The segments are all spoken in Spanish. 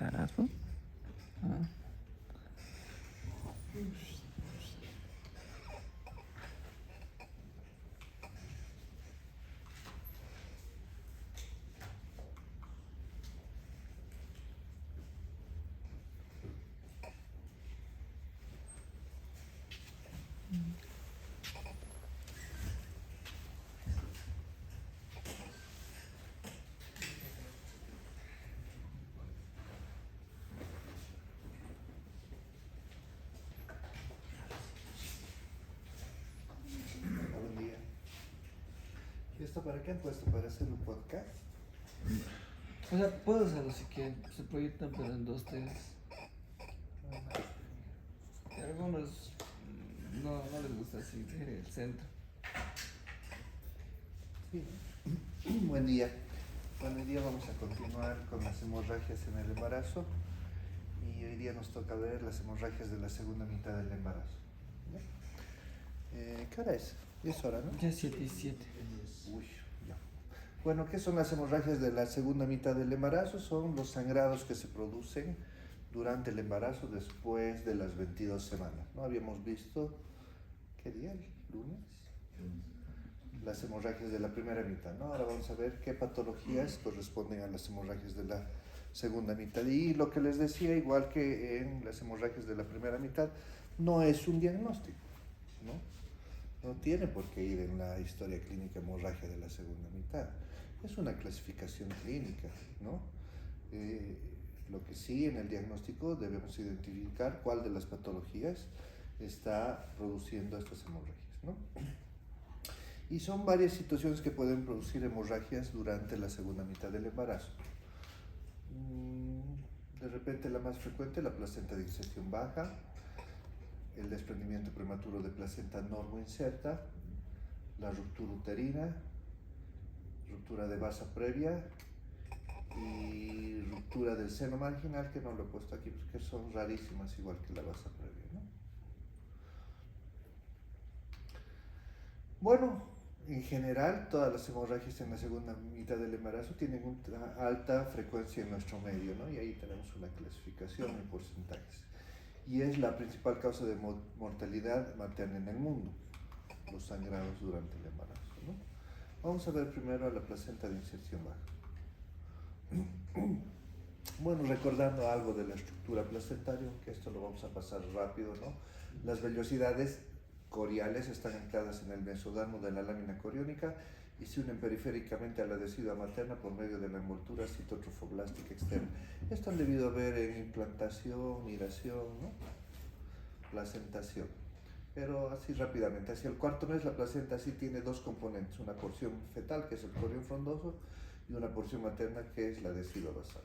carajo. Ah. Buen día. ¿Y esto para qué han puesto? ¿Para hacer un podcast? O sea, puedo hacerlo si quieren. Se proyectan, pero en 2, 3. Y algunos no les gusta así el centro. Sí. Buen día. Bueno, hoy día vamos a continuar con las hemorragias en el embarazo. Y hoy día nos toca ver las hemorragias de la segunda mitad del embarazo. ¿Qué hora es? 10 horas, ¿no? Ya 7 y 7. Uy, ya. Bueno, ¿qué son las hemorragias de la segunda mitad del embarazo? Son los sangrados que se producen durante el embarazo después de las 22 semanas. ¿No? Habíamos visto, ¿qué día? ¿El lunes? Las hemorragias de la primera mitad, ¿no? Ahora vamos a ver qué patologías corresponden a las hemorragias de la segunda mitad. Y lo que les decía, igual que en las hemorragias de la primera mitad, no es un diagnóstico, ¿no? No tiene por qué ir en la historia clínica hemorragia de la segunda mitad. Es una clasificación clínica, ¿no? Lo que sí, en el diagnóstico debemos identificar cuál de las patologías está produciendo estas hemorragias, ¿no? Y son varias situaciones que pueden producir hemorragias durante la segunda mitad del embarazo. De repente la más frecuente, la placenta de inserción baja, el desprendimiento prematuro de placenta normoinserta, la ruptura uterina, ruptura de vasa previa y ruptura del seno marginal, que no lo he puesto aquí porque son rarísimas igual que la vasa previa, ¿no? Bueno, en general todas las hemorragias en la segunda mitad del embarazo tienen una alta frecuencia en nuestro medio, ¿no? Y ahí tenemos una clasificación en porcentajes. Y es la principal causa de mortalidad materna en el mundo, los sangrados durante el embarazo, ¿no? Vamos a ver primero a la placenta de inserción baja. Bueno, recordando algo de la estructura placentaria, aunque esto lo vamos a pasar rápido, ¿no? Las vellosidades coriales están ancladas en el mesodermo de la lámina coriónica y se unen periféricamente a la decidua materna por medio de la envoltura citotrofoblástica externa. Esto han debido ver en implantación, miración, ¿no? Placentación. Pero así rápidamente, hacia el cuarto mes la placenta sí tiene dos componentes, una porción fetal que es el corión frondoso y una porción materna que es la decidua basal.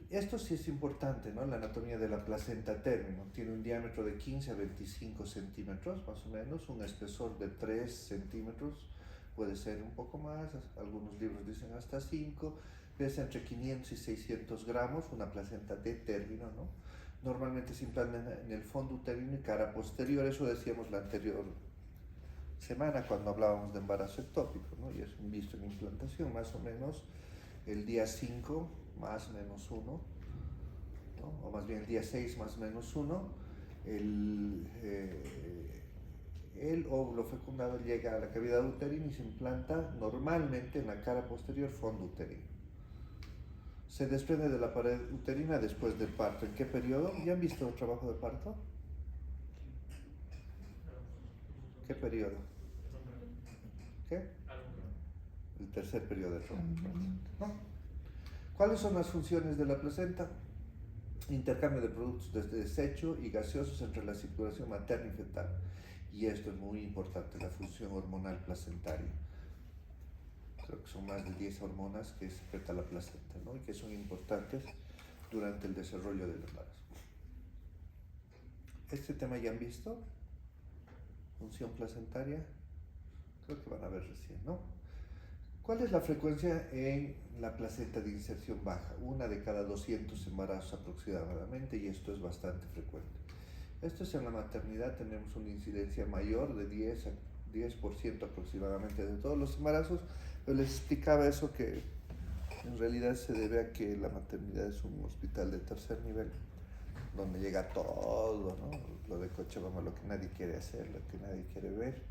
Esto sí es importante, ¿no? La anatomía de la placenta término tiene un diámetro de 15 a 25 centímetros, más o menos, un espesor de 3 centímetros, puede ser un poco más, algunos libros dicen hasta 5, pesa entre 500 y 600 gramos, una placenta de término, ¿no? Normalmente se implanta en el fondo uterino y cara posterior, eso decíamos la anterior semana cuando hablábamos de embarazo ectópico, ¿no? Y es visto en implantación, más o menos el día 5 más menos 1, ¿no? O más bien el día 6 más menos 1, el óvulo fecundado llega a la cavidad uterina y se implanta normalmente en la cara posterior fondo uterino. Se desprende de la pared uterina después del parto. ¿En qué periodo? ¿Ya han visto el trabajo de parto? ¿Qué periodo? ¿Qué? El tercer periodo de trabajo de parto, ¿no? ¿Cuáles son las funciones de la placenta? Intercambio de productos de desecho y gaseosos entre la circulación materna y fetal. Y esto es muy importante, la función hormonal placentaria. Creo que son más de 10 hormonas que secreta la placenta, ¿no? Y que son importantes durante el desarrollo del embarazo. Este tema ya han visto, función placentaria, creo que van a ver recién, ¿no? ¿Cuál es la frecuencia en la placenta de inserción baja? 1 de cada 200 embarazos aproximadamente, y esto es bastante frecuente. Esto es en la maternidad, tenemos una incidencia mayor de 10% aproximadamente de todos los embarazos, pero les explicaba eso que en realidad se debe a que la maternidad es un hospital de tercer nivel, donde llega todo, ¿no? Lo de Cochabamba, lo que nadie quiere hacer, lo que nadie quiere ver,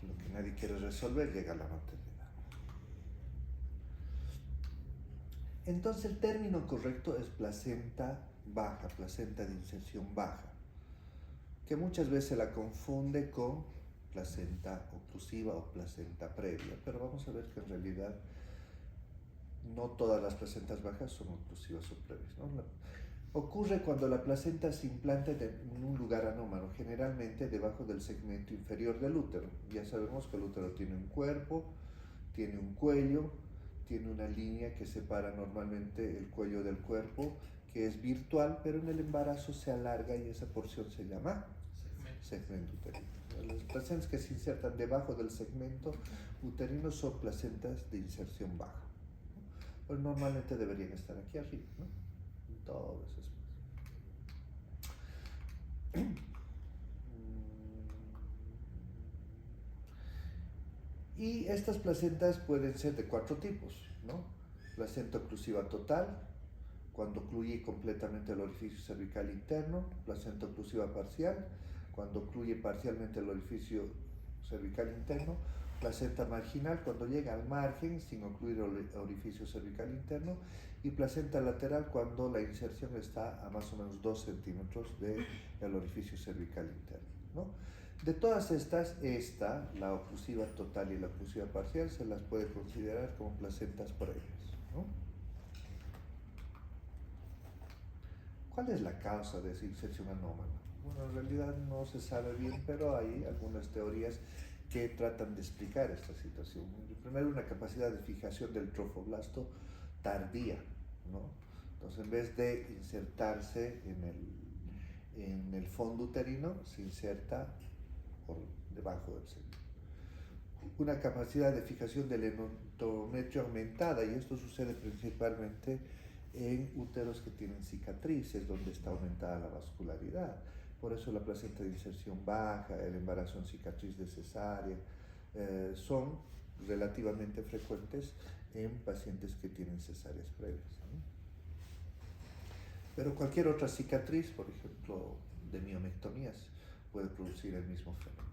lo que nadie quiere resolver, llega a la maternidad. Entonces el término correcto es placenta baja, placenta de inserción baja, que muchas veces se la confunde con placenta oclusiva o placenta previa, pero vamos a ver que en realidad no todas las placentas bajas son oclusivas o previas, ¿no? Ocurre cuando la placenta se implanta en un lugar anómalo, generalmente debajo del segmento inferior del útero. Ya sabemos que el útero tiene un cuerpo, tiene un cuello, tiene una línea que separa normalmente el cuello del cuerpo, que es virtual, pero en el embarazo se alarga y esa porción se llama segmento uterino. Las placentas que se insertan debajo del segmento uterino son placentas de inserción baja, pero normalmente deberían estar aquí arriba, ¿no? En todo ese espacio. Y estas placentas pueden ser de 4 tipos, ¿no? Placenta oclusiva total, cuando ocluye completamente el orificio cervical interno; placenta oclusiva parcial, cuando ocluye parcialmente el orificio cervical interno; placenta marginal, cuando llega al margen sin ocluir el orificio cervical interno; y placenta lateral, cuando la inserción está a más o menos 2 centímetros del orificio cervical interno, ¿no? De todas estas, la oclusiva total y la oclusiva parcial, se las puede considerar como placentas previas, ¿no? ¿Cuál es la causa de esa inserción anómala? Bueno, en realidad no se sabe bien, pero hay algunas teorías que tratan de explicar esta situación. Primero, una capacidad de fijación del trofoblasto tardía, ¿no? Entonces, en vez de insertarse en el fondo uterino, se inserta por debajo del seno. Una capacidad de fijación del endometrio aumentada, y esto sucede principalmente en úteros que tienen cicatrices, donde está aumentada la vascularidad. Por eso la placenta de inserción baja, el embarazo en cicatriz de cesárea, son relativamente frecuentes en pacientes que tienen cesáreas previas, ¿no? Pero cualquier otra cicatriz, por ejemplo, de miomectomías, puede producir el mismo fenómeno.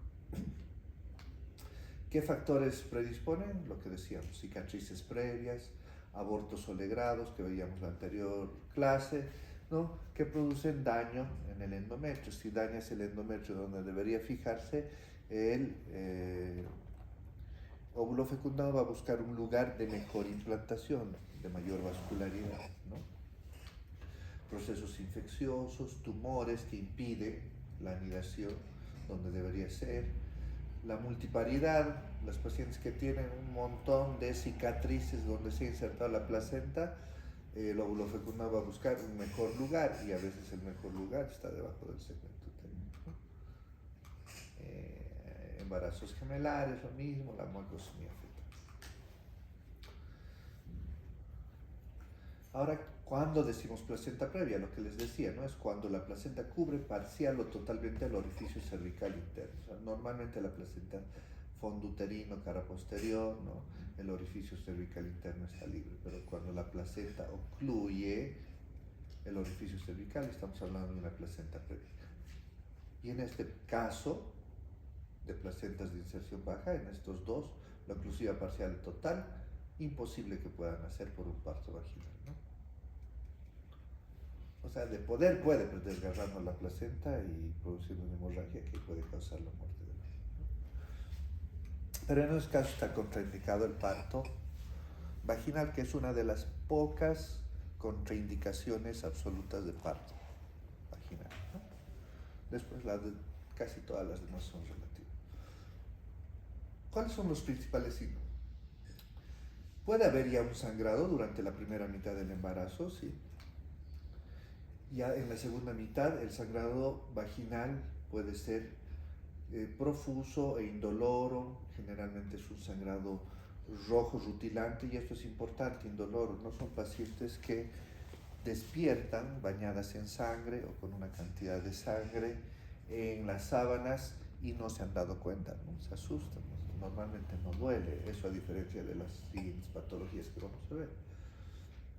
¿Qué factores predisponen? Lo que decíamos, cicatrices previas, abortos o legrados, que veíamos en la anterior clase, ¿no? Que producen daño en el endometrio. Si dañas el endometrio donde debería fijarse, el óvulo fecundado va a buscar un lugar de mejor implantación, de mayor vascularidad, ¿no? Procesos infecciosos, tumores que impiden la anidación donde debería ser, la multiparidad, las pacientes que tienen un montón de cicatrices donde se ha insertado la placenta, el óvulo fecundado va a buscar un mejor lugar, y a veces el mejor lugar está debajo del segmento uterino. Embarazos gemelares, lo mismo, la mucosomía fetal. Ahora, ¿cuándo decimos placenta previa? Lo que les decía, ¿no? Es cuando la placenta cubre parcial o totalmente el orificio cervical interno. O sea, normalmente la placenta fondo uterino, cara posterior, ¿no? El orificio cervical interno está libre, pero cuando la placenta ocluye el orificio cervical, estamos hablando de una placenta previa. Y en este caso de placentas de inserción baja, en estos dos, la oclusiva parcial y total, imposible que puedan hacer por un parto vaginal, ¿no? O sea, de poder puede desgarrarnos la placenta y produciendo una hemorragia que puede causar la muerte de la niña, ¿no? Pero en esos casos está contraindicado el parto vaginal, que es una de las pocas contraindicaciones absolutas de parto vaginal, ¿no? Después casi todas las demás son relativas. ¿Cuáles son los principales signos? Puede haber ya un sangrado durante la primera mitad del embarazo, sí. Ya en la segunda mitad, el sangrado vaginal puede ser profuso e indoloro. Generalmente es un sangrado rojo rutilante, y esto es importante, indoloro. No son pacientes que despiertan bañadas en sangre o con una cantidad de sangre en las sábanas y no se han dado cuenta, ¿no? Se asustan, ¿no? Normalmente no duele, eso a diferencia de las siguientes patologías que vamos a ver.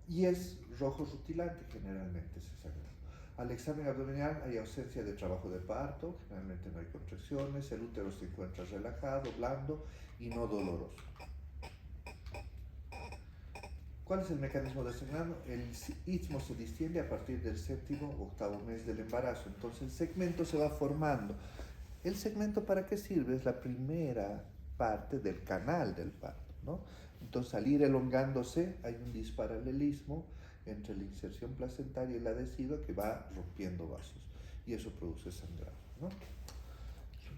Y es rojo rutilante, generalmente ese sangrado. Al examen abdominal hay ausencia de trabajo de parto, generalmente no hay contracciones, el útero se encuentra relajado, blando y no doloroso. ¿Cuál es el mecanismo del sangrado? El istmo se distiende a partir del séptimo o octavo mes del embarazo, entonces el segmento se va formando. ¿El segmento para qué sirve? Es la primera parte del canal del parto, ¿no? Entonces, al ir elongándose, hay un disparalelismo entre la inserción placentaria y la adhesiva que va rompiendo vasos, y eso produce sangrado, ¿no?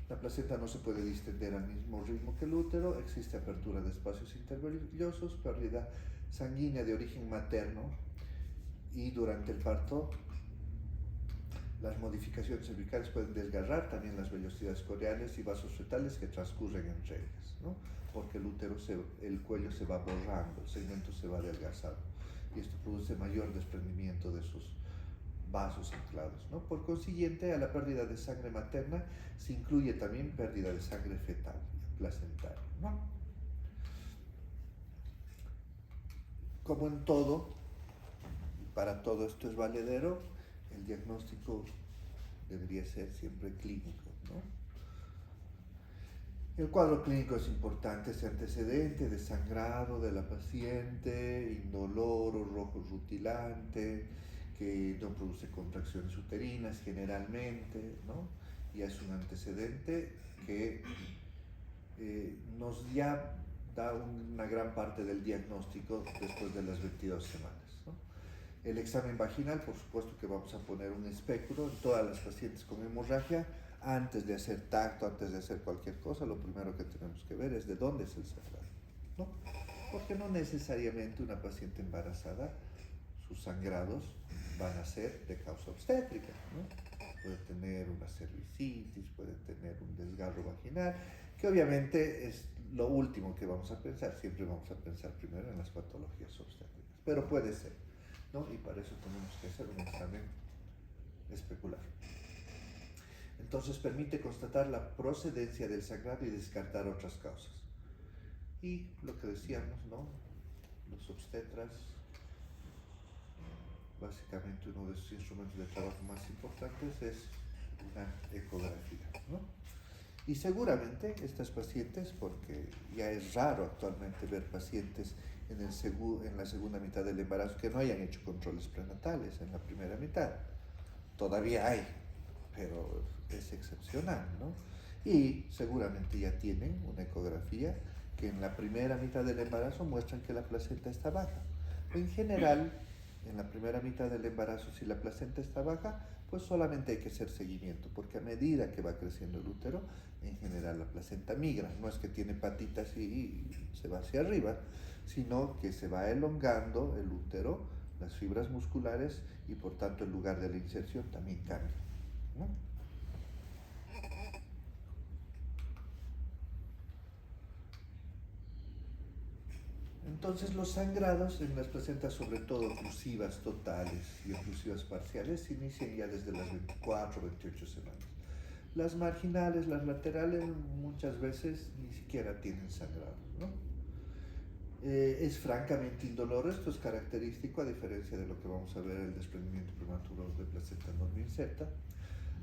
La placenta no se puede distender al mismo ritmo que el útero, existe apertura de espacios intervellosos, pérdida sanguínea de origen materno, y durante el parto las modificaciones cervicales pueden desgarrar también las vellosidades coreales y vasos fetales que transcurren entre ellas, ¿no? Porque el cuello se va borrando, el segmento se va adelgazando, y esto produce mayor desprendimiento de sus vasos anclados, ¿no? Por consiguiente, a la pérdida de sangre materna se incluye también pérdida de sangre fetal, placentaria, ¿no? Como en todo, para todo esto es valedero, el diagnóstico debería ser siempre clínico, ¿no? El cuadro clínico es importante, ese antecedente de sangrado de la paciente, indoloro, rojo rutilante, que no produce contracciones uterinas generalmente, ¿no? Ya es un antecedente que nos ya da una gran parte del diagnóstico después de las 22 semanas, ¿no? El examen vaginal, por supuesto que vamos a poner un espéculo en todas las pacientes con hemorragia. Antes de hacer tacto, antes de hacer cualquier cosa, lo primero que tenemos que ver es de dónde es el sangrado, ¿no? Porque no necesariamente una paciente embarazada, sus sangrados van a ser de causa obstétrica, ¿no? Puede tener una cervicitis, puede tener un desgarro vaginal, que obviamente es lo último que vamos a pensar. Siempre vamos a pensar primero en las patologías obstétricas, pero puede ser, ¿no? Y para eso tenemos que hacer un examen especular. Entonces permite constatar la procedencia del sangrado y descartar otras causas. Y lo que decíamos, ¿no? Los obstetras, básicamente uno de sus instrumentos de trabajo más importantes es una ecografía, ¿no? Y seguramente estas pacientes, porque ya es raro actualmente ver pacientes en la segunda mitad del embarazo que no hayan hecho controles prenatales en la primera mitad. Todavía hay, pero es excepcional, ¿no? Y seguramente ya tienen una ecografía que en la primera mitad del embarazo muestran que la placenta está baja. En general, en la primera mitad del embarazo, si la placenta está baja, pues solamente hay que hacer seguimiento, porque a medida que va creciendo el útero, en general la placenta migra. No es que tiene patitas y se va hacia arriba, sino que se va elongando el útero, las fibras musculares, y por tanto el lugar de la inserción también cambia, ¿no? Entonces los sangrados en las placentas, sobre todo oclusivas totales y oclusivas parciales, se inician ya desde las 24 o 28 semanas. Las marginales, las laterales, muchas veces ni siquiera tienen sangrado, ¿no? Es francamente indoloro, esto es característico a diferencia de lo que vamos a ver, el desprendimiento prematuro de placenta normoinserta.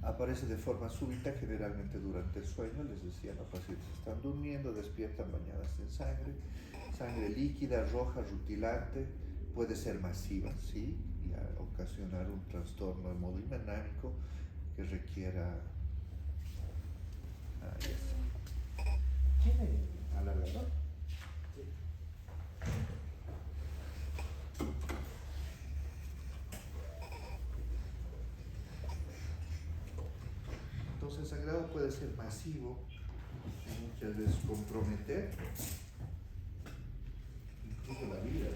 Aparece de forma súbita, generalmente durante el sueño, les decía, los pacientes están durmiendo, despiertan bañadas en sangre, sangre líquida, roja, rutilante, puede ser masiva, ¿sí? Y ocasionar un trastorno hemodinámico que requiera... ¿Tiene alargador? Entonces el sangrado puede ser masivo y muchas veces comprometer incluso la vida.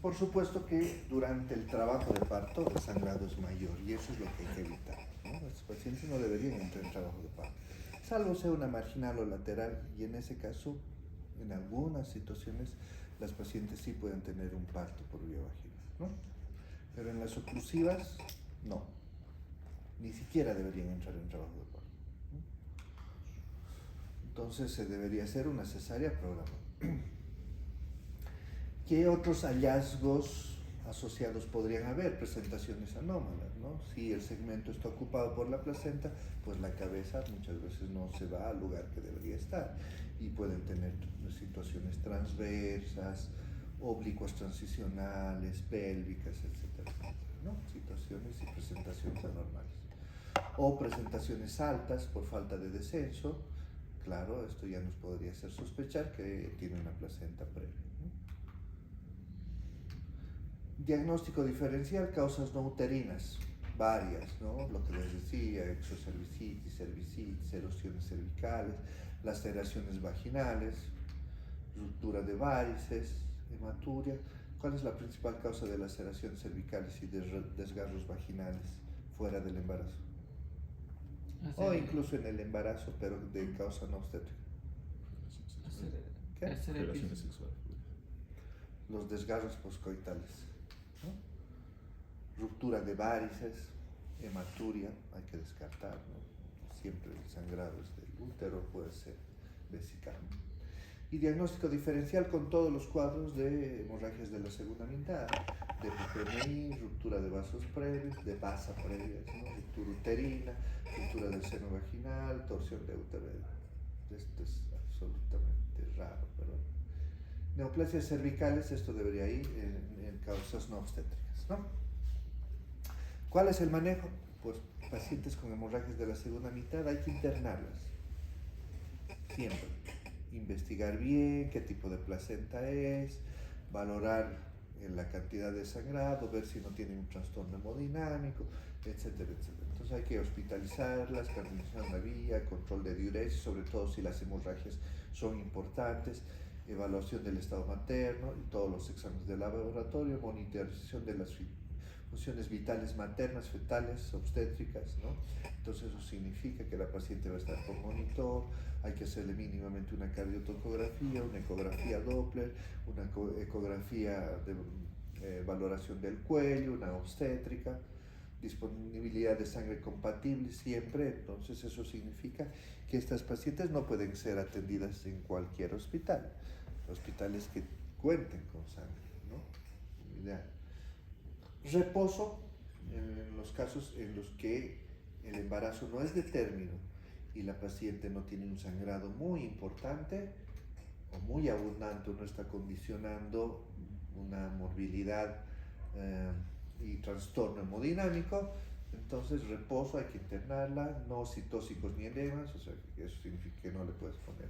Por supuesto que durante el trabajo de parto el sangrado es mayor y eso es lo que hay que evitar, ¿no? Estos pacientes no deberían entrar en trabajo de parto, salvo sea una marginal o lateral, y en ese caso, en algunas situaciones, las pacientes sí pueden tener un parto por vía vaginal, ¿no? Pero en las oclusivas, no, ni siquiera deberían entrar en trabajo de parto, ¿no? Entonces se debería hacer una cesárea programada. ¿Qué otros hallazgos asociados podrían haber? Presentaciones anómalas, ¿no? Si el segmento está ocupado por la placenta, pues la cabeza muchas veces no se va al lugar que debería estar y pueden tener situaciones transversas, oblicuas transicionales, pélvicas, etcétera, etcétera, ¿no? Situaciones y presentaciones anormales. O presentaciones altas por falta de descenso. Claro, esto ya nos podría hacer sospechar que tiene una placenta previa, ¿no? Diagnóstico diferencial, causas no uterinas, varias, ¿no? Lo que les decía, exocervicitis, cervicitis, erosiones cervicales, laceraciones vaginales, ruptura de varices, hematuria. ¿Cuál es la principal causa de laceraciones cervicales y desgarros vaginales fuera del embarazo? O incluso en el embarazo, pero de causa no obstétrica. ¿Qué? Relaciones sexuales. Los desgarros poscoitales, ¿no? Ruptura de varices, hematuria, hay que descartar, ¿no? Siempre el sangrado es del útero, puede ser vesical. Y diagnóstico diferencial con todos los cuadros de hemorragias de la segunda mitad, de PPMI, ruptura de vasos previos, de vasa previas, ¿no? Ruptura uterina, ruptura del seno vaginal, torsión de útero. Esto es absolutamente raro, pero neoplasias cervicales, esto debería ir en causas no obstétricas, ¿no? ¿Cuál es el manejo? Pues pacientes con hemorragias de la segunda mitad hay que internarlas, siempre. Investigar bien qué tipo de placenta es, valorar la cantidad de sangrado, ver si no tienen un trastorno hemodinámico, etcétera, etcétera. Entonces hay que hospitalizarlas, canalización de la vía, control de diuresis, sobre todo si las hemorragias son importantes, evaluación del estado materno y todos los exámenes de laboratorio, monitorización de las funciones vitales maternas, fetales, obstétricas, ¿no? Entonces eso significa que la paciente va a estar con monitor, hay que hacerle mínimamente una cardiotocografía, una ecografía Doppler, una ecografía de valoración del cuello, una obstétrica, disponibilidad de sangre compatible siempre. Entonces eso significa que estas pacientes no pueden ser atendidas en cualquier hospital, hospitales que cuenten con sangre, ¿no? Ideal. Reposo en los casos en los que el embarazo no es de término y la paciente no tiene un sangrado muy importante o muy abundante, o no está condicionando una morbilidad y trastorno hemodinámico. Entonces reposo, hay que internarla, no citósicos ni edemas, o sea que eso significa que no le puedes poner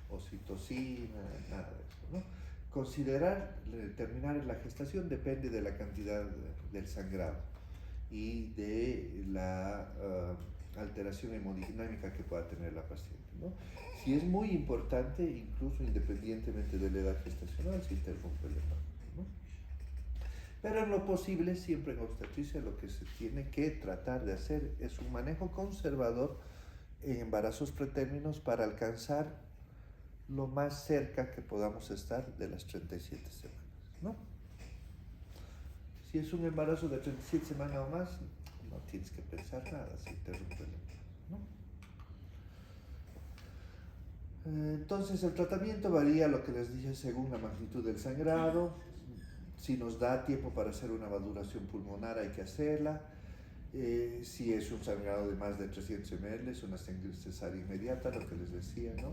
oxitocina, nada de eso, ¿no? Considerar terminar la gestación depende de la cantidad del sangrado y de la alteración hemodinámica que pueda tener la paciente, ¿no? Si es muy importante, incluso independientemente de la edad gestacional, se interrumpe el embarazo, ¿no? Pero en lo posible, siempre en obstetricia, lo que se tiene que tratar de hacer es un manejo conservador en embarazos pretérminos para alcanzar lo más cerca que podamos estar de las 37 semanas, ¿no? Si es un embarazo de 37 semanas o más, no tienes que pensar nada, se interrumpe el embarazo, ¿no? Entonces el tratamiento varía, lo que les dije, según la magnitud del sangrado. Si nos da tiempo para hacer una valoración pulmonar, hay que hacerla. Si es un sangrado de más de 300 ml, una cesárea inmediata, lo que les decía, ¿no?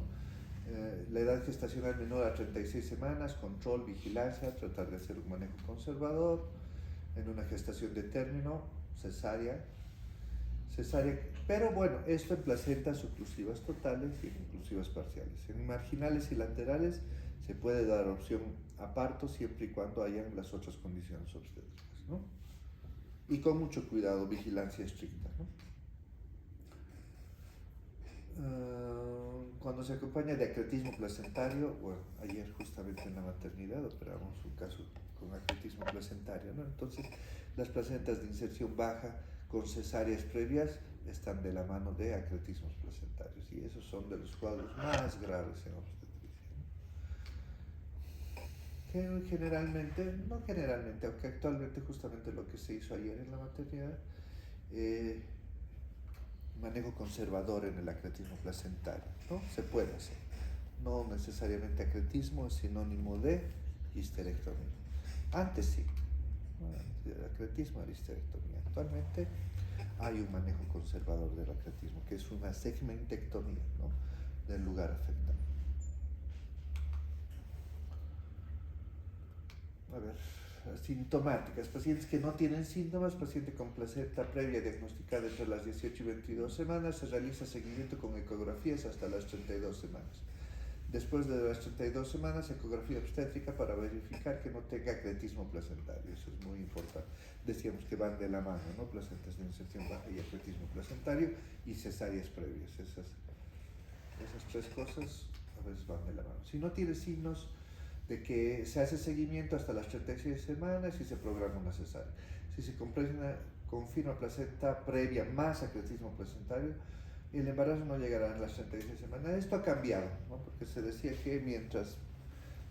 La edad gestacional menor a 36 semanas, control, vigilancia, tratar de hacer un manejo conservador. En una gestación de término, cesárea, pero bueno, esto en placentas oclusivas totales y en inclusivas parciales. En marginales y laterales se puede dar opción a parto siempre y cuando hayan las otras condiciones obstétricas, ¿no? Y con mucho cuidado, vigilancia estricta, ¿no? cuando se acompaña de acretismo placentario, bueno, ayer justamente en la maternidad operamos un caso con acretismo placentario, ¿no? Entonces, las placentas de inserción baja con cesáreas previas están de la mano de acretismos placentarios y esos son de los cuadros más graves en obstetricia, ¿no? Que generalmente, no generalmente, aunque actualmente justamente lo que se hizo ayer en la maternidad, manejo conservador en el acretismo placentario, ¿no? Se puede hacer. No necesariamente acretismo es sinónimo de histerectomía. Antes sí, el acretismo era histerectomía. Actualmente hay un manejo conservador del acretismo, que es una segmentectomía, ¿no? Del lugar afectado. A ver, sintomáticas, pacientes que no tienen síntomas, paciente con placenta previa diagnosticada entre las 18 y 22 semanas, se realiza seguimiento con ecografías hasta las 32 semanas. Después de las 32 semanas, ecografía obstétrica para verificar que no tenga acretismo placentario, eso es muy importante. Decíamos que van de la mano, ¿no? Placentas de inserción baja y acretismo placentario y cesáreas previas, esas tres cosas a veces van de la mano. Si no tiene signos de que se hace seguimiento hasta las 36 semanas y se programa una cesárea. Si se confirma placenta previa más acretismo placentario, el embarazo no llegará en las 36 semanas. Esto ha cambiado, ¿no? Porque se decía que mientras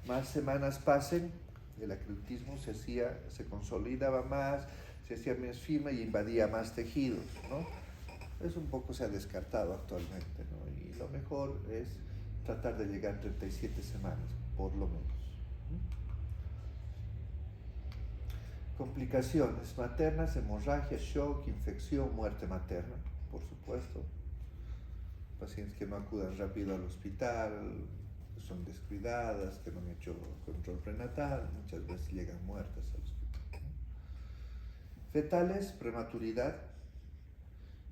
más semanas pasen, el acretismo se consolidaba más, se hacía más firme y invadía más tejidos, ¿no? Eso un poco se ha descartado actualmente, ¿no? Y lo mejor es tratar de llegar a 37 semanas, por lo menos. Complicaciones maternas, hemorragia, shock, infección, muerte materna, por supuesto. Pacientes que no acudan rápido al hospital, que son descuidadas, que no han hecho control prenatal, muchas veces llegan muertas al hospital. Fetales, prematuridad,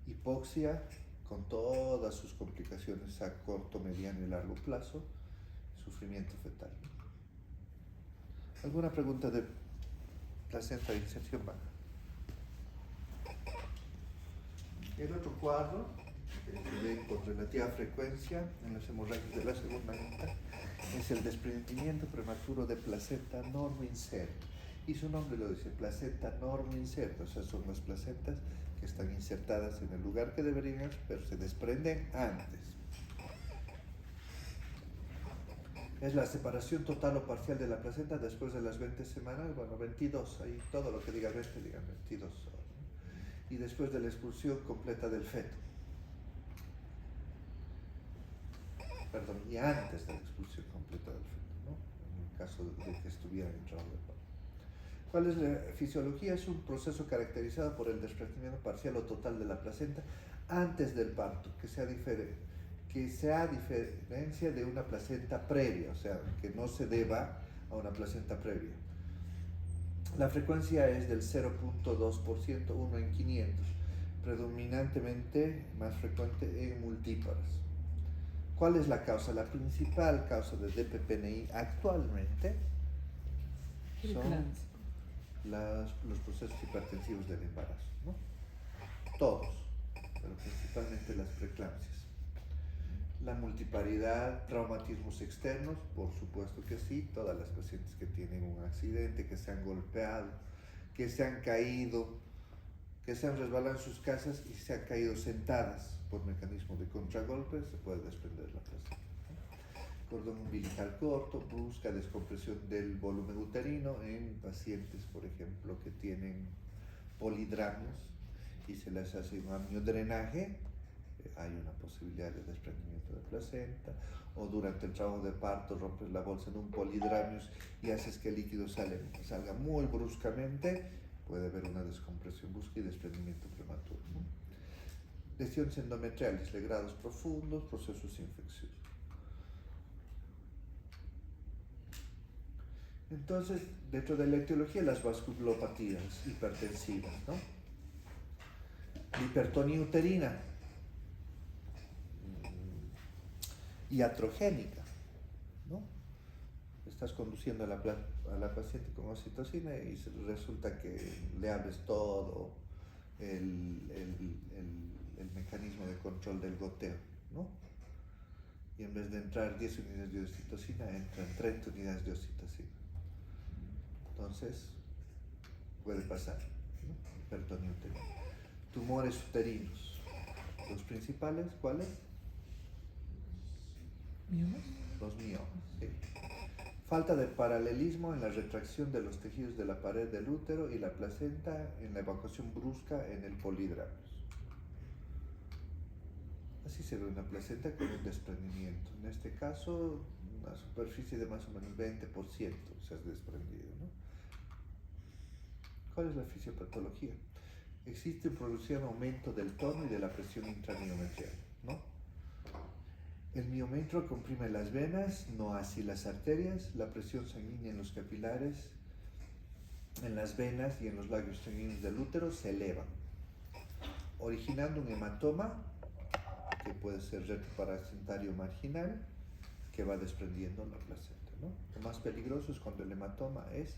hipoxia, con todas sus complicaciones a corto, mediano y largo plazo, sufrimiento fetal. ¿Alguna pregunta de placenta de inserción baja? El otro cuadro que se ve con relativa frecuencia en las hemorragias de la segunda mitad es el desprendimiento prematuro de placenta normoinserta. Y su nombre lo dice, placenta normoinserta, o sea, son las placentas que están insertadas en el lugar que deberían, pero se desprenden antes. Es la separación total o parcial de la placenta después de las 20 semanas, bueno, 22, ahí todo lo que diga 20, digan 22. Y después de la expulsión completa del feto. Perdón, y antes de la expulsión completa del feto, ¿no? En el caso de que estuviera en trabajo de parto. ¿Cuál es la fisiología? Es un proceso caracterizado por el desprendimiento parcial o total de la placenta antes del parto, que sea diferencia de una placenta previa, o sea, que no se deba a una placenta previa. La frecuencia es del 0.2%, 1 en 500, predominantemente más frecuente en multíparas. ¿Cuál es la causa? La principal causa de DPPNI actualmente son los procesos hipertensivos del embarazo, ¿no? Todos, pero principalmente las preeclampsias. La multiparidad, traumatismos externos, por supuesto que sí, todas las pacientes que tienen un accidente, que se han golpeado, que se han caído, que se han resbalado en sus casas y se han caído sentadas por mecanismo de contragolpe, se puede desprender la placenta. Cordón umbilical corto, brusca descompresión del volumen uterino en pacientes, por ejemplo, que tienen polidramios y se les hace un amniodrenaje, hay una posibilidad de desprendimiento de placenta, o durante el trabajo de parto rompes la bolsa en un polidramios y haces que el líquido salga muy bruscamente, puede haber una descompresión brusca y desprendimiento prematuro, ¿no? Lesiones endometriales de grados profundos, procesos infecciosos. Entonces, dentro de la etiología, las vasculopatías hipertensivas, ¿no? Hipertonía uterina, iatrogénica, ¿no? Estás conduciendo a la paciente con oxitocina y resulta que le abres todo el mecanismo de control del goteo, ¿no? y en vez de entrar 10 unidades de oxitocina, entran 30 unidades de oxitocina. Entonces, puede pasar, ¿no? Hipertonía uterina. Tumores uterinos. Los principales, ¿cuáles? ¿Miomas? Los miomas, sí. Falta de paralelismo en la retracción de los tejidos de la pared del útero y la placenta en la evacuación brusca en el polidramus. Así se ve una placenta con un desprendimiento. En este caso, una superficie de más o menos 20% se ha desprendido, ¿no? ¿Cuál es la fisiopatología? Existe un pronunciado aumento del tono y de la presión intramiometrial, ¿no? El miometro comprime las venas, no así las arterias. La presión sanguínea en los capilares, en las venas y en los lagos sanguíneos del útero se eleva, originando un hematoma que puede ser retroparasitario marginal, que va desprendiendo la placenta, ¿no? Lo más peligroso es cuando el hematoma es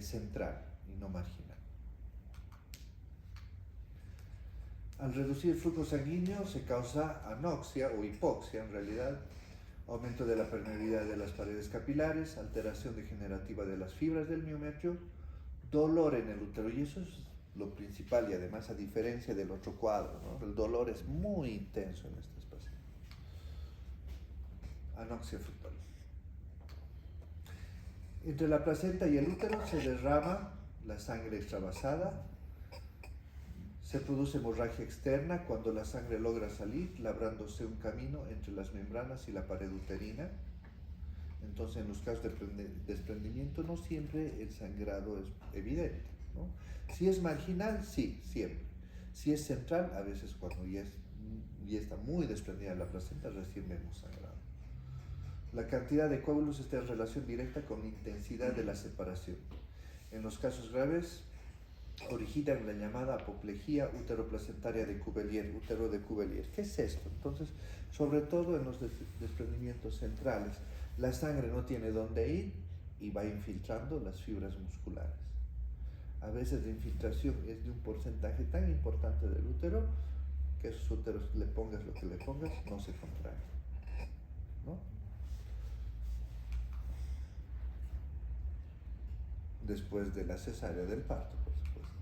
central y no marginal. Al reducir el flujo sanguíneo se causa anoxia o hipoxia, en realidad, aumento de la permeabilidad de las paredes capilares, alteración degenerativa de las fibras del miometrio, dolor en el útero, y eso es lo principal, y además a diferencia del otro cuadro, ¿no? El dolor es muy intenso en estos pacientes. Anoxia fructal. Entre la placenta y el útero se derrama la sangre extravasada. Se produce hemorragia externa cuando la sangre logra salir, labrándose un camino entre las membranas y la pared uterina. Entonces, en los casos de desprendimiento, no siempre el sangrado es evidente, ¿no? Si es marginal, sí, siempre. Si es central, a veces cuando ya está muy desprendida la placenta, recién vemos sangrado. La cantidad de coágulos está en relación directa con la intensidad de la separación. En los casos graves, originan la llamada apoplejía uteroplacentaria de Cuvier, útero de Cuvier. ¿Qué es esto? Entonces, sobre todo en los desprendimientos centrales, la sangre no tiene dónde ir y va infiltrando las fibras musculares. A veces la infiltración es de un porcentaje tan importante del útero que esos úteros, le pongas lo que le pongas, no se contraen, ¿no? Después de la cesárea del parto, por supuesto,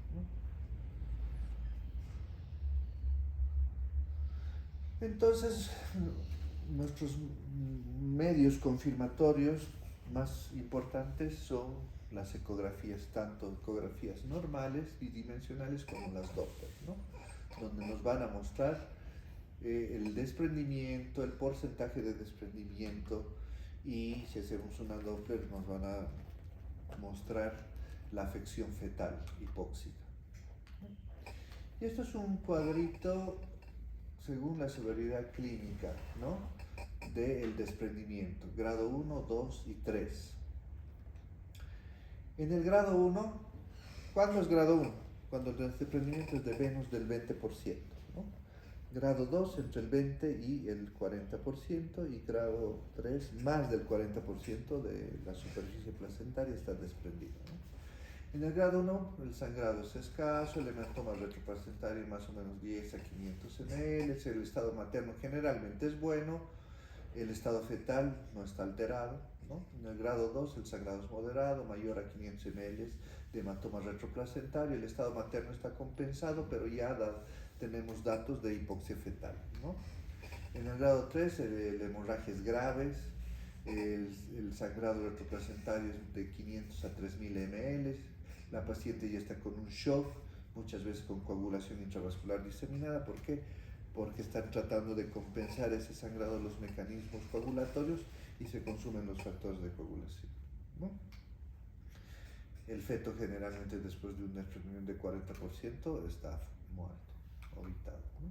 ¿no? Entonces, nuestros medios confirmatorios más importantes son las ecografías, tanto ecografías normales bidimensionales como las Doppler, ¿no? Donde nos van a mostrar el desprendimiento, el porcentaje de desprendimiento, y si hacemos una Doppler nos van a mostrar la afección fetal hipóxica. Y esto es un cuadrito según la severidad clínica, ¿no? Del desprendimiento, grado 1, 2 y 3. En el grado 1, ¿cuándo es grado 1? Cuando el desprendimiento es de menos del 20%, ¿no? Grado 2 entre el 20 y el 40%, y grado 3 más del 40% de la superficie placentaria está desprendida, ¿no? En el grado 1 el sangrado es escaso, el hematoma retroplacentario más o menos 10 a 500 ml, el estado materno generalmente es bueno, el estado fetal no está alterado, ¿no? En el grado 2 el sangrado es moderado, mayor a 500 ml de hematoma retroplacentario, el estado materno está compensado, pero ya tenemos datos de hipoxia fetal, ¿no? En el grado 3 hemorragias graves, el sangrado retroplacentario es de 500 a 3000 ml, la paciente ya está con un shock, muchas veces con coagulación intravascular diseminada. ¿Por qué? Porque están tratando de compensar ese sangrado los mecanismos coagulatorios y se consumen los factores de coagulación, ¿no? El feto generalmente después de un desprendimiento de 40% está muerto, orbitado, ¿no?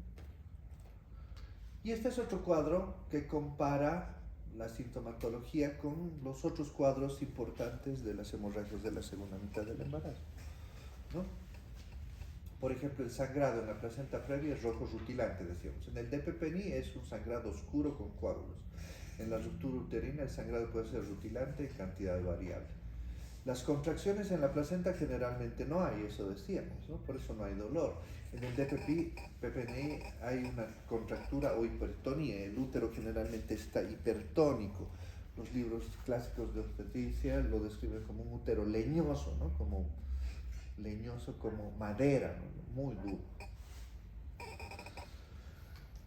Y este es otro cuadro que compara la sintomatología con los otros cuadros importantes de las hemorragias de la segunda mitad del embarazo, ¿no? Por ejemplo, el sangrado en la placenta previa es rojo rutilante, decíamos. En el DPPNI es un sangrado oscuro con coágulos. En la ruptura uterina el sangrado puede ser rutilante en cantidad variable. Las contracciones en la placenta generalmente no hay, eso decíamos, ¿no? Por eso no hay dolor. En el DPPNI hay una contractura o hipertonía. El útero generalmente está hipertónico. Los libros clásicos de obstetricia lo describen como un útero leñoso, ¿no? Como leñoso, como madera, ¿no? Muy duro.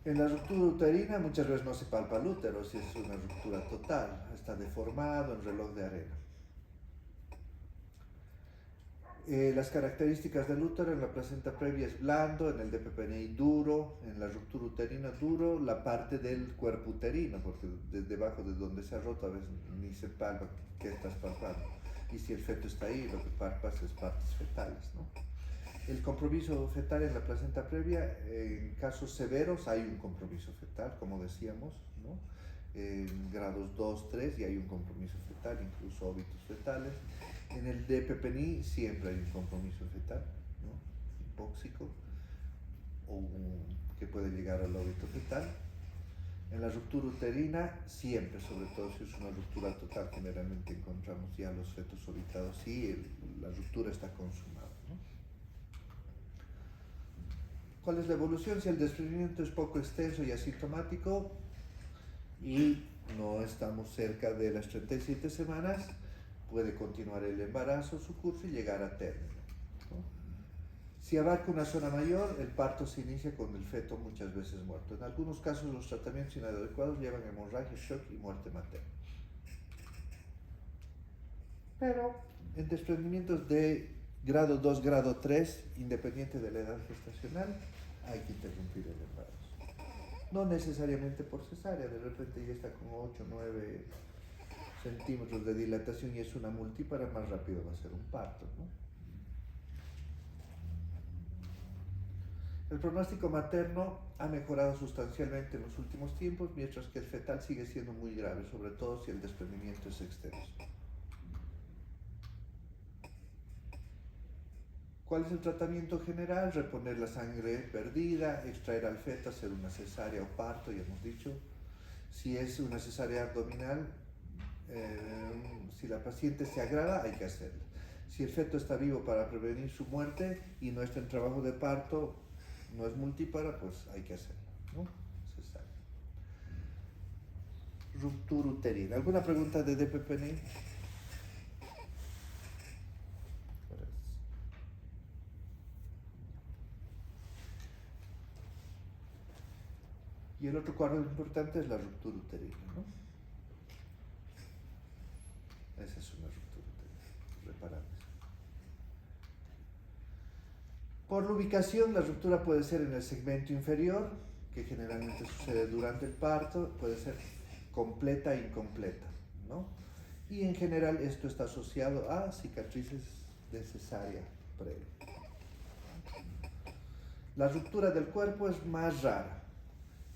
En la ruptura uterina muchas veces no se palpa el útero, si es una ruptura total, está deformado en reloj de arena. Las características del útero: en la placenta previa es blando, en el DPPNI duro, en la ruptura uterina duro, la parte del cuerpo uterino, porque debajo de donde se ha roto a veces ni se palpa qué estás palpando. Y si el feto está ahí, lo que palpas es partes fetales, ¿no? El compromiso fetal en la placenta previa, en casos severos hay un compromiso fetal, como decíamos, ¿no? En grados 2, 3 y hay un compromiso fetal, incluso óbitos fetales. En el DPPNI siempre hay un compromiso fetal, ¿no? Hipóxico, que puede llegar al óbito fetal. En la ruptura uterina siempre, sobre todo si es una ruptura total, generalmente encontramos ya los fetos orbitados y la ruptura está consumada, ¿no? ¿Cuál es la evolución? Si el desprendimiento es poco extenso y asintomático y no estamos cerca de las 37 semanas, puede continuar el embarazo, su curso y llegar a término, ¿no? Si abarca una zona mayor, el parto se inicia con el feto muchas veces muerto. En algunos casos los tratamientos inadecuados llevan a hemorragia, shock y muerte materna. Pero en desprendimientos de grado 2, grado 3, independiente de la edad gestacional, hay que interrumpir el embarazo. No necesariamente por cesárea, de repente ya está con 8, 9 centímetros de dilatación y es una multípara, más rápido va a ser un parto, ¿no? El pronóstico materno ha mejorado sustancialmente en los últimos tiempos, mientras que el fetal sigue siendo muy grave, sobre todo si el desprendimiento es extenso. ¿Cuál es el tratamiento general? Reponer la sangre perdida, extraer al feto, hacer una cesárea o parto, ya hemos dicho. Si es una cesárea abdominal, si la paciente se agrava, hay que hacerla. Si el feto está vivo para prevenir su muerte y no está en trabajo de parto, no es multípara, pues hay que hacerla, ¿no? Cesárea. Ruptura uterina. ¿Alguna pregunta de DPPNI? Y el otro cuadro importante es la ruptura uterina, ¿no? Esa es una ruptura uterina, reparable. Por la ubicación, la ruptura puede ser en el segmento inferior, que generalmente sucede durante el parto, puede ser completa e incompleta, ¿no? Y en general esto está asociado a cicatrices de cesárea previa. La ruptura del cuerpo es más rara,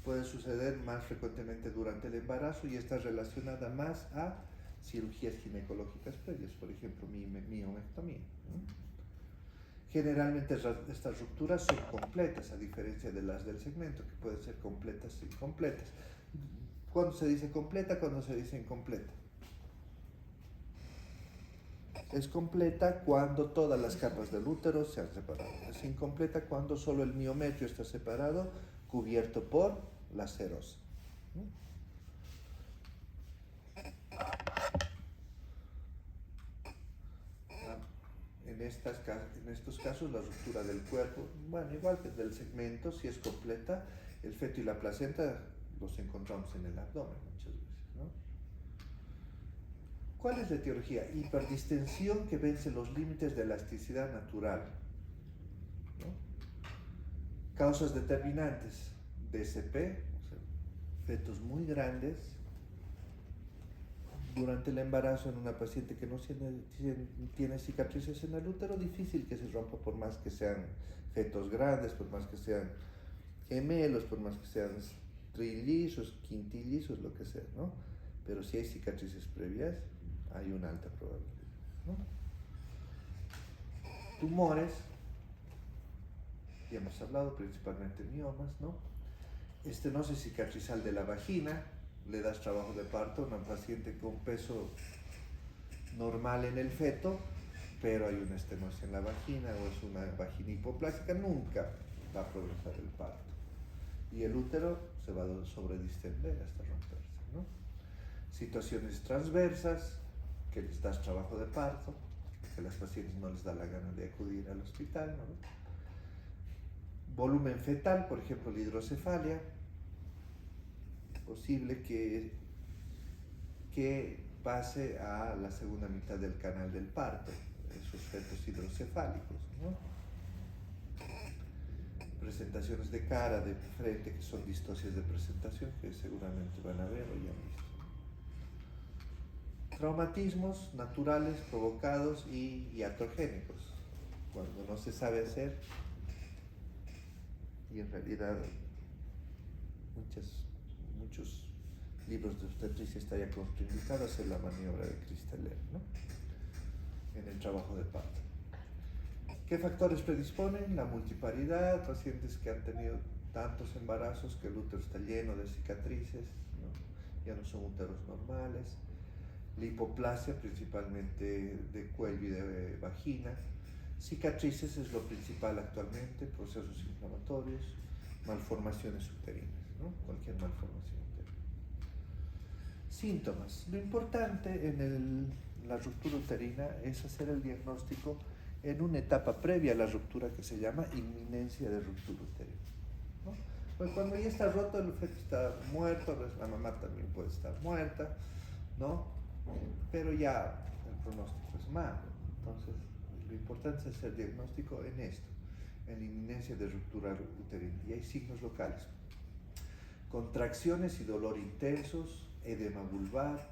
puede suceder más frecuentemente durante el embarazo y está relacionada más a cirugías ginecológicas previas, por ejemplo, miomectomía, ¿no? Generalmente estas rupturas son completas, a diferencia de las del segmento, que pueden ser completas e incompletas. ¿Cuándo se dice completa? ¿Cuándo se dice incompleta? Es completa cuando todas las capas del útero se han separado. Es incompleta cuando solo el miometrio está separado, cubierto por la serosa. En estos casos, la ruptura del cuerpo, bueno, igual que del segmento, si es completa, el feto y la placenta los encontramos en el abdomen muchas veces, ¿no? ¿Cuál es la etiología? Hiperdistensión que vence los límites de elasticidad natural, ¿no? Causas determinantes: DCP, o sea, fetos muy grandes, durante el embarazo en una paciente que no tiene cicatrices en el útero, difícil que se rompa por más que sean fetos grandes, por más que sean gemelos, por más que sean trillizos, quintillizos, lo que sea, ¿no? Pero si hay cicatrices previas, hay una alta probabilidad, ¿no? Tumores, ya hemos hablado, principalmente miomas, ¿no? Estenosis cicatrizal de la vagina, le das trabajo de parto a una paciente con peso normal en el feto, pero hay una estenosis en la vagina o es una vagina hipoplásica, nunca va a progresar el parto. Y el útero se va a sobredistender hasta romperse, ¿no? Situaciones transversas, que les das trabajo de parto, que a las pacientes no les da la gana de acudir al hospital, ¿no? Volumen fetal, por ejemplo, la hidrocefalia, posible que pase a la segunda mitad del canal del parto, esos fetos hidrocefálicos, ¿no? Presentaciones de cara, de frente, que son distocias de presentación, que seguramente van a ver o ya han visto. Traumatismos naturales provocados y iatrogénicos, cuando no se sabe hacer, y en realidad muchos libros de obstetricia estaría contraindicado hacer la maniobra de Christeller, ¿no? En el trabajo de parto. ¿Qué factores predisponen? La multiparidad, pacientes que han tenido tantos embarazos que el útero está lleno de cicatrices, ¿no? Ya no son úteros normales. La hipoplasia, principalmente de cuello y de vagina. Cicatrices es lo principal actualmente, procesos inflamatorios, malformaciones uterinas, ¿no? Cualquier malformación uterina. Síntomas. Lo importante en la ruptura uterina es hacer el diagnóstico en una etapa previa a la ruptura que se llama inminencia de ruptura uterina, ¿no? Pues cuando ya está roto, el feto está muerto, la mamá también puede estar muerta, ¿no? Pero ya el pronóstico es malo. Entonces, lo importante es hacer diagnóstico en esto, en la inminencia de ruptura uterina. Y hay signos locales: contracciones y dolor intensos, edema vulvar,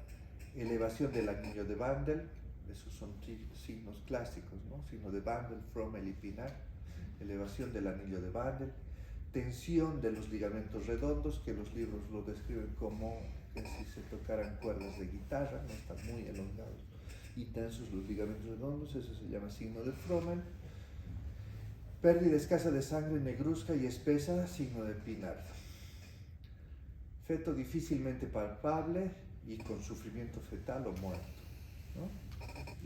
elevación del anillo de Bandel. Esos son signos clásicos, ¿no? Signo de Bandel, Frommel y Pinar. Elevación del anillo de Bandel, tensión de los ligamentos redondos, que los libros lo describen como que si se tocaran cuerdas de guitarra, no están muy elongados y tensos los ligamentos redondos, eso se llama signo de Frommel. Pérdida escasa de sangre negruzca y espesa, signo de Pinard. Feto difícilmente palpable y con sufrimiento fetal o muerto, ¿no?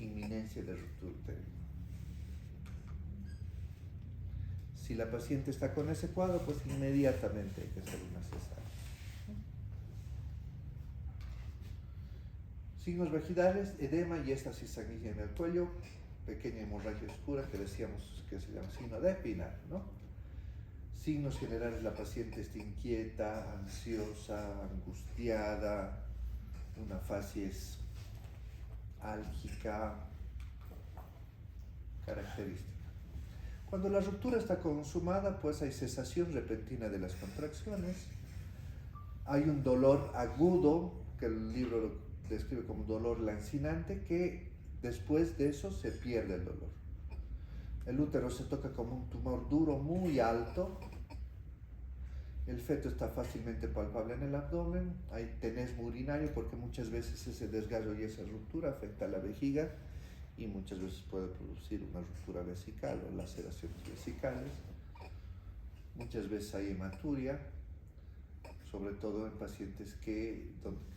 Inminencia de ruptura uterina. Si la paciente está con ese cuadro, pues inmediatamente hay que hacer una cesárea. Signos vaginales: edema y éstasis sanguínea en el cuello, pequeña hemorragia oscura que decíamos que se llama signo de Pinard, ¿no? Signos generales: la paciente está inquieta, ansiosa, angustiada, una facies álgica característica. Cuando la ruptura está consumada, pues hay cesación repentina de las contracciones, hay un dolor agudo, que el libro lo describe como dolor lancinante, que después de eso se pierde el dolor. El útero se toca como un tumor duro muy alto, el feto está fácilmente palpable en el abdomen, hay tenesmo urinario porque muchas veces ese desgarro y esa ruptura afecta a la vejiga y muchas veces puede producir una ruptura vesical o laceraciones vesicales. Muchas veces hay hematuria, sobre todo en pacientes que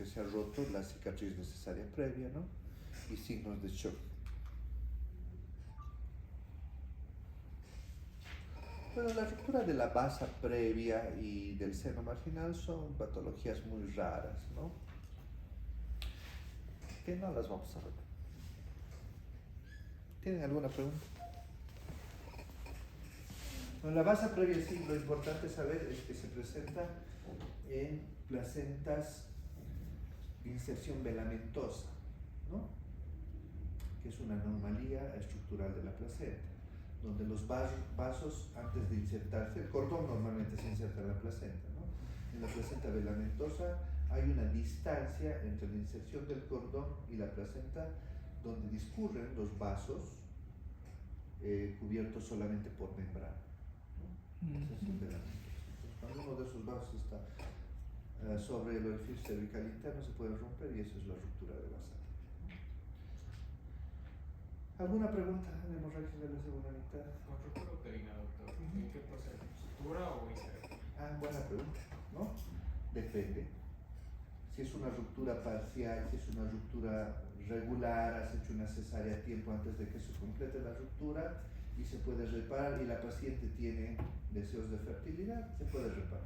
se ha roto la cicatriz necesaria previa, ¿no? Y signos de shock. Bueno, la ruptura de la basa previa y del seno marginal son patologías muy raras, ¿no? Que no las vamos a ver. ¿Tienen alguna pregunta? Bueno, la basa previa, sí, lo importante saber es que se presenta en placentas de inserción velamentosa, ¿no? Que es una anomalía estructural de la placenta, donde los vasos, antes de insertarse, el cordón normalmente se inserta en la placenta, ¿no? En la placenta velamentosa hay una distancia entre la inserción del cordón y la placenta donde discurren los vasos cubiertos solamente por membrana, ¿no? Ese es el velamentoso. Entonces, cuando uno de esos vasos está sobre el orificio cervical interno, se puede romper y eso es la ruptura de basa. ¿Alguna pregunta de hemorragia de la segunda mitad? Con ruptura uterina, doctor, ¿en qué procede? ¿Sutura o inserto? Buena pregunta, ¿no? Depende. Si es una ruptura parcial, si es una ruptura regular, has hecho una cesárea a tiempo antes de que se complete la ruptura y se puede reparar y la paciente tiene deseos de fertilidad, se puede reparar.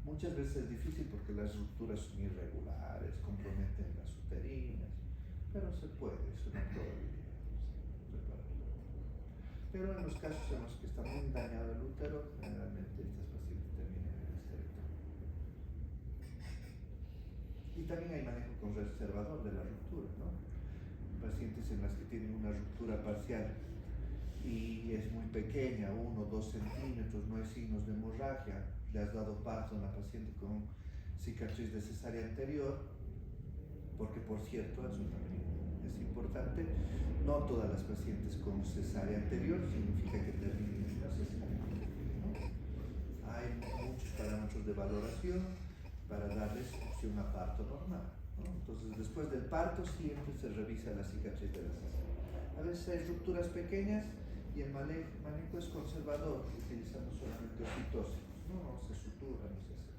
Muchas veces es difícil porque las rupturas son irregulares, comprometen las uterinas, pero se puede, es una probabilidad repararlo. Pero en los casos en los que está muy dañado el útero, generalmente estas pacientes terminan en histerectomía. Y también hay manejo conservador de la ruptura, ¿no? Pacientes en las que tienen una ruptura parcial y es muy pequeña, 1 o 2 centímetros, no hay signos de hemorragia, le has dado parto a una paciente con cicatriz de cesárea anterior, porque por cierto, eso también es importante, no todas las pacientes con cesárea anterior significa que terminen en la cesárea, ¿no? Hay muchos parámetros de valoración para darles opción a parto normal, ¿no? Entonces después del parto siempre se revisa la cicatriz de la cesárea. A veces hay rupturas pequeñas y el manejo es conservador, utilizando solamente oxitocin. No se sutura, no se hace.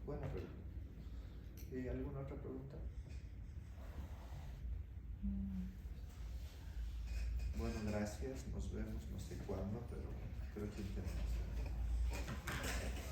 Buena pregunta. ¿Alguna otra pregunta? Bueno, gracias. Nos vemos no sé cuándo, pero creo que tenemos.